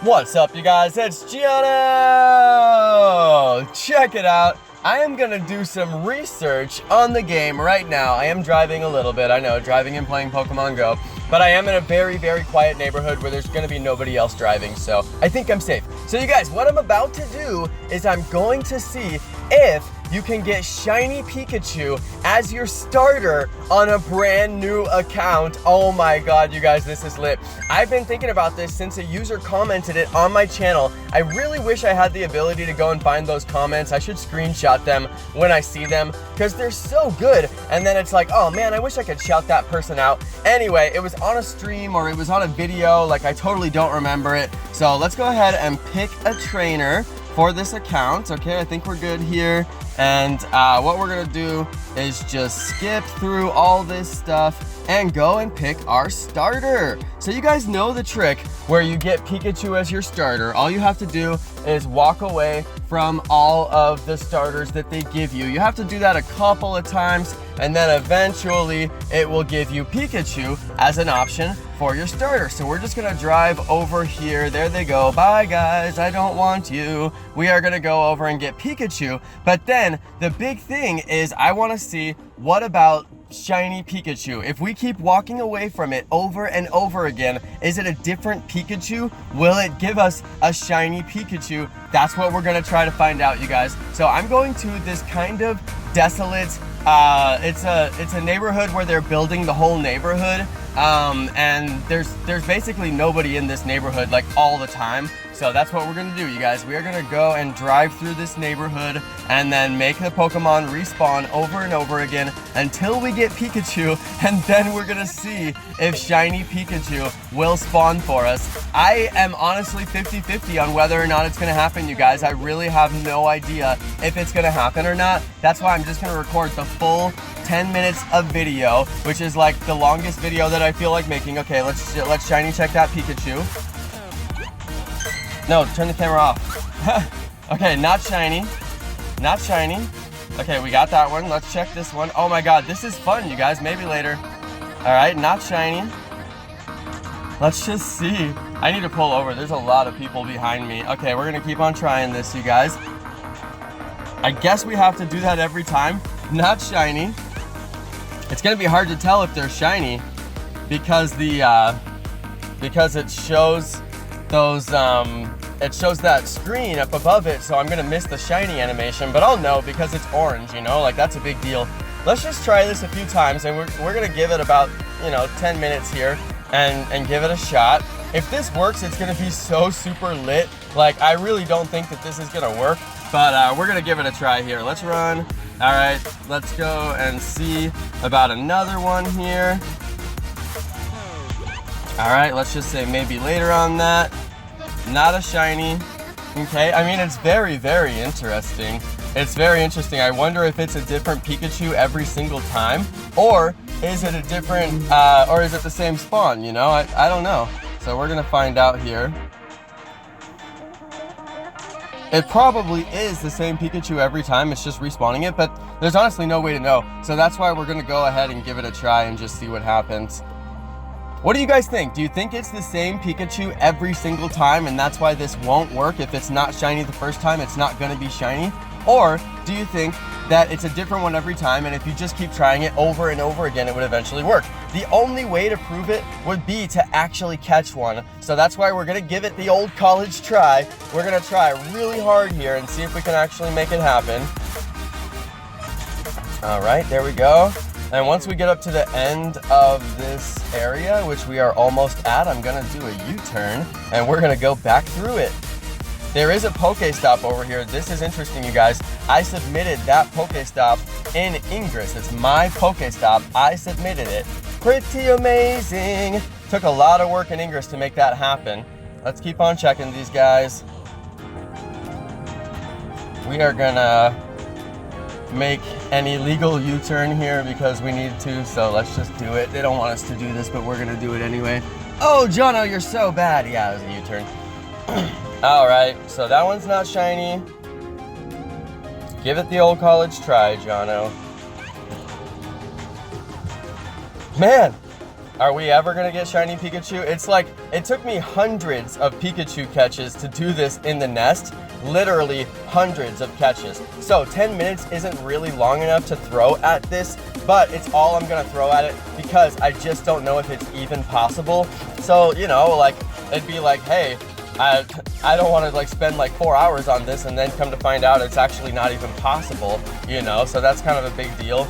What's up, you guys? It's Gianno! Check it out. I am gonna do some research on the game right now. I am driving a little bit, I know, driving and playing Pokemon Go, but I am in a very, very quiet neighborhood where there's gonna be nobody else driving, so I think I'm safe. So you guys, what I'm about to do is I'm going to see if you can get Shiny Pikachu as your starter on a brand new account. Oh my god, you guys, this is lit. I've been thinking about this since a user commented it on my channel. I really wish I had the ability to go and find those comments. I should screenshot them when I see them because they're so good. And then it's like, oh man, I wish I could shout that person out. Anyway, it was on a stream or it was on a video, like I totally don't remember it. So let's go ahead and pick a trainer for this account. Okay, I think we're good here. And what we're gonna do is just skip through all this stuff and go and pick our starter. So you guys know the trick where you get Pikachu as your starter. All you have to do is walk away from all of the starters that they give you. You have to do that a couple of times and then eventually it will give you Pikachu as an option for your starter. So we're just gonna drive over here. There they go. Bye guys, I don't want you. We are gonna go over and get Pikachu. But then the big thing is I wanna see what about Shiny Pikachu. If we keep walking away from it over and over again, is it a different Pikachu? Will it give us a Shiny Pikachu? That's what we're gonna try to find out, you guys. So I'm going to this kind of desolate, it's a neighborhood where they're building the whole neighborhood. And there's basically nobody in this neighborhood like all the time. So that's what we're gonna do, you guys. We are gonna go and drive through this neighborhood and then make the Pokemon respawn over and over again until we get Pikachu, and then we're gonna see if Shiny Pikachu will spawn for us. I am honestly 50-50 on whether or not it's gonna happen, you guys. I really have no idea if it's gonna happen or not. That's why I'm just gonna record the full 10 minutes of video, which is like the longest video that I feel like making. Okay, let's Shiny check that Pikachu. No, turn the camera off. Okay, not shiny. Not shiny. Okay, we got that one. Let's check this one. Oh my god, this is fun, you guys. Maybe later. Alright, not shiny. Let's just see. I need to pull over. There's a lot of people behind me. Okay, we're gonna keep on trying this, you guys. I guess we have to do that every time. Not shiny. It's gonna be hard to tell if they're shiny because because it shows those it shows that screen up above it, so I'm gonna miss the shiny animation, but I'll know because it's orange, you know, like that's a big deal. Let's just try this a few times and we're gonna give it about, you know, 10 minutes here and give it a shot. If this works, it's gonna be so super lit. Like, I really don't think that this is gonna work, but we're gonna give it a try here. Let's run. All right, let's go and see about another one here. All right, let's just say maybe later on that. Not a shiny. Okay, I mean, it's very, very interesting. It's very interesting. I wonder if it's a different Pikachu every single time, or is it a different, or is it the same spawn, you know? I don't know. So we're gonna find out here. It probably is the same Pikachu every time, it's just respawning it, but there's honestly no way to know. So that's why we're gonna go ahead and give it a try and just see what happens. What do you guys think? Do you think it's the same Pikachu every single time and that's why this won't work? If it's not shiny the first time, it's not gonna be shiny? Or do you think that it's a different one every time and if you just keep trying it over and over again, it would eventually work? The only way to prove it would be to actually catch one. So that's why we're gonna give it the old college try. We're gonna try really hard here and see if we can actually make it happen. All right, there we go. And once we get up to the end of this area, which we are almost at, I'm gonna do a U-turn and we're gonna go back through it. There is a Pokestop over here. This is interesting, you guys. I submitted that Pokestop in Ingress. It's my Pokestop. I submitted it. Pretty amazing. Took a lot of work in Ingress to make that happen. Let's keep on checking these guys. We are gonna make an illegal U-turn here because we need to, so let's just do it. They don't want us to do this, but we're gonna do it anyway. Oh, Jono, you're so bad. Yeah, it was a U-turn. All right, so that one's not shiny. Give it the old college try, Jono. Man, Are we ever gonna get Shiny Pikachu? It's like, it took me hundreds of Pikachu catches to do this in the nest. Literally hundreds of catches. So 10 minutes isn't really long enough to throw at this, but it's all I'm gonna throw at it because I just don't know if it's even possible. So, you know, like, it'd be like, hey, I don't want to like spend like 4 hours on this and then come to find out it's actually not even possible, you know, so that's kind of a big deal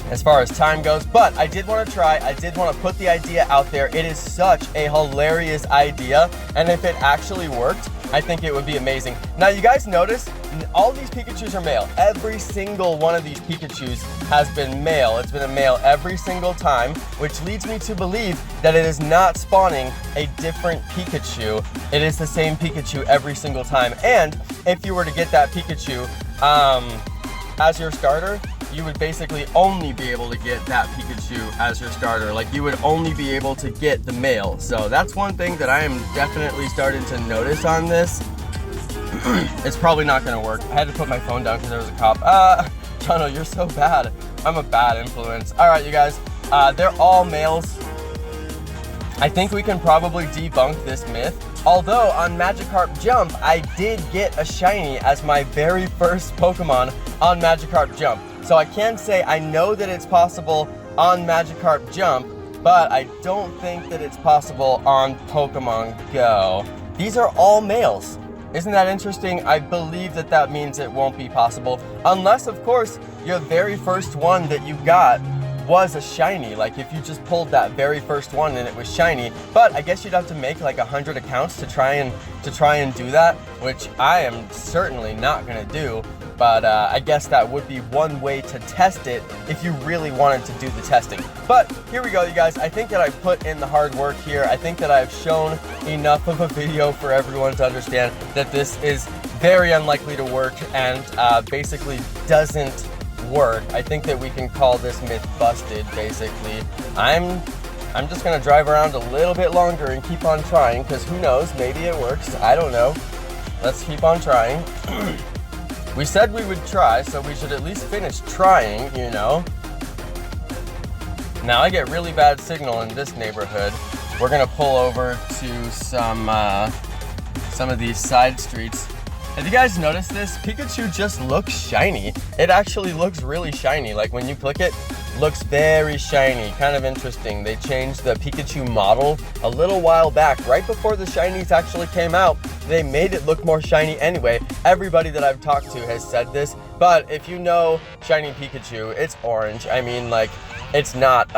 as far as time goes. But I did want to try, I did want to put the idea out there. It is such a hilarious idea, and if it actually worked, I think it would be amazing. Now you guys notice, all these Pikachus are male. Every single one of these Pikachus has been male. It's been a male every single time, which leads me to believe that it is not spawning a different Pikachu. It is the same Pikachu every single time. And if you were to get that Pikachu as your starter, you would basically only be able to get that Pikachu as your starter. Like, you would only be able to get the male. So that's one thing that I am definitely starting to notice on this. It's probably not gonna work. I had to put my phone down because there was a cop. Jono, you're so bad. I'm a bad influence. All right, you guys, they're all males. I think we can probably debunk this myth. Although on Magikarp Jump, I did get a shiny as my very first Pokemon on Magikarp Jump. So I can say I know that it's possible on Magikarp Jump, but I don't think that it's possible on Pokemon Go. These are all males. Isn't that interesting? I believe that that means it won't be possible, unless, of course, your very first one that you got was a shiny. Like, if you just pulled that very first one and it was shiny. But I guess you'd have to make like 100 accounts to try and do that, which I am certainly not gonna do. But I guess that would be one way to test it if you really wanted to do the testing. But here we go, you guys. I think that I've put in the hard work here. I think that I've shown enough of a video for everyone to understand that this is very unlikely to work and basically doesn't work. I think that we can call this myth busted, basically. I'm just gonna drive around a little bit longer and keep on trying, because who knows, maybe it works. I don't know. Let's keep on trying. We said we would try, so we should at least finish trying, you know. Now I get really bad signal in this neighborhood. We're gonna pull over to some of these side streets. Have you guys noticed this? Pikachu just looks shiny. It actually looks really shiny. Like, when you click it, looks very shiny. Kind of interesting. They changed the Pikachu model a little while back, right before the shinies actually came out. They made it look more shiny anyway. Everybody that I've talked to has said this, but if you know Shiny Pikachu, it's orange. I mean, like, it's not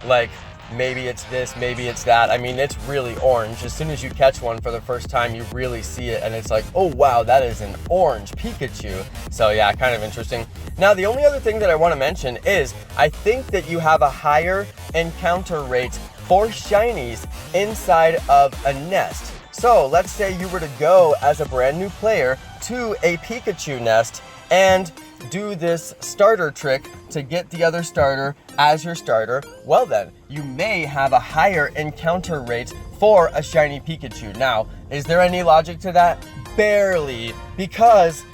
like, maybe it's this, maybe it's that. I mean, it's really orange. As soon as you catch one for the first time, you really see it, and it's like, oh wow, that is an orange Pikachu. So yeah, kind of interesting. Now, the only other thing that I want to mention is, I think that you have a higher encounter rate for shinies inside of a nest. So let's say you were to go as a brand new player to a Pikachu nest and do this starter trick to get the other starter as your starter. Well then, you may have a higher encounter rate for a shiny Pikachu. Now, is there any logic to that? Barely, because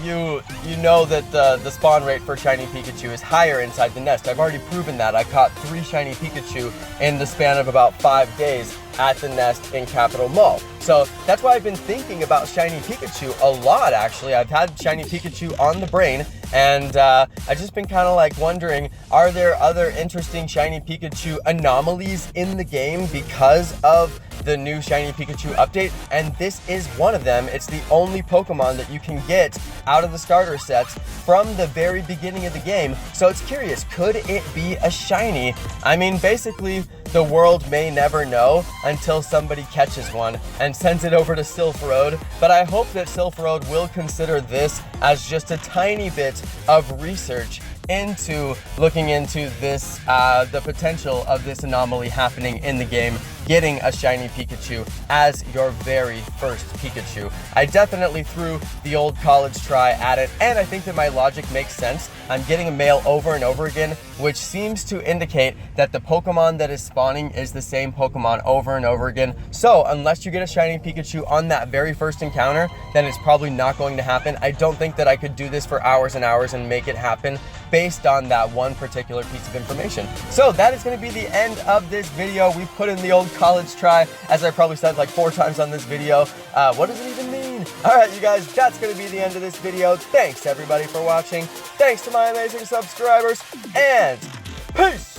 you know that the spawn rate for shiny Pikachu is higher inside the nest. I've already proven that. I caught 3 shiny Pikachu in the span of about 5 days at the nest in Capitol Mall. So that's why I've been thinking about shiny Pikachu a lot, actually. I've had shiny Pikachu on the brain, and I've just been kind of like wondering, are there other interesting shiny Pikachu anomalies in the game because of the new Shiny Pikachu update? And this is one of them. It's the only Pokemon that you can get out of the starter sets from the very beginning of the game. So it's curious, could it be a shiny? I mean, basically, the world may never know until somebody catches one and sends it over to Silph Road. But I hope that Silph Road will consider this as just a tiny bit of research into looking into this, the potential of this anomaly happening in the game, getting a Shiny Pikachu as your very first Pikachu. I definitely threw the old college try at it, and I think that my logic makes sense. I'm getting a male over and over again, which seems to indicate that the Pokemon that is spawning is the same Pokemon over and over again. So unless you get a Shiny Pikachu on that very first encounter, then it's probably not going to happen. I don't think that I could do this for hours and hours and make it happen based on that one particular piece of information. So that is going to be the end of this video. We put in the old college try, as I probably said like 4 times on this video. What does it even mean? All right, you guys, that's going to be the end of this video. Thanks everybody for watching. Thanks to my amazing subscribers, and peace!